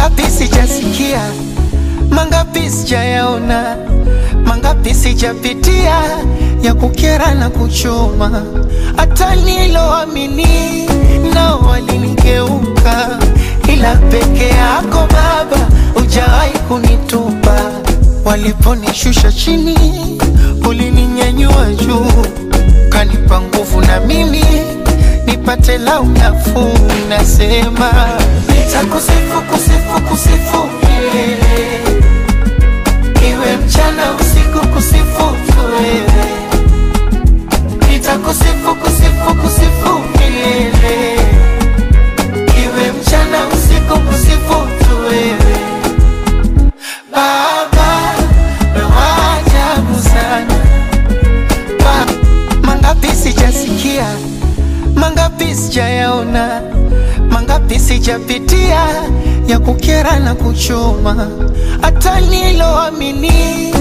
mangapi sijasikia, mangapi sijayaona, mangapi sijapitia ya kukera na kuchoma. Hata niloamini nao walinigeuka, ila peke yako Baba hujawahi kunitupa. Waliponishusha chini ulininyanyua juu, kanipa nguvu na mimi nipate lau nafuu. Nasema nitakusifu, kusifu, kusifu milele, iwe mchana usiku, kusifu wewe. Nitakusifu, kusifu, kusifu milele, iwe mchana usiku, kusifu wewe. Baba wa ajabu sana, mangapi sijasikia, mangapi sijayaona, mangapi sijapitia ya kukera na kuchoma. Hata niloamini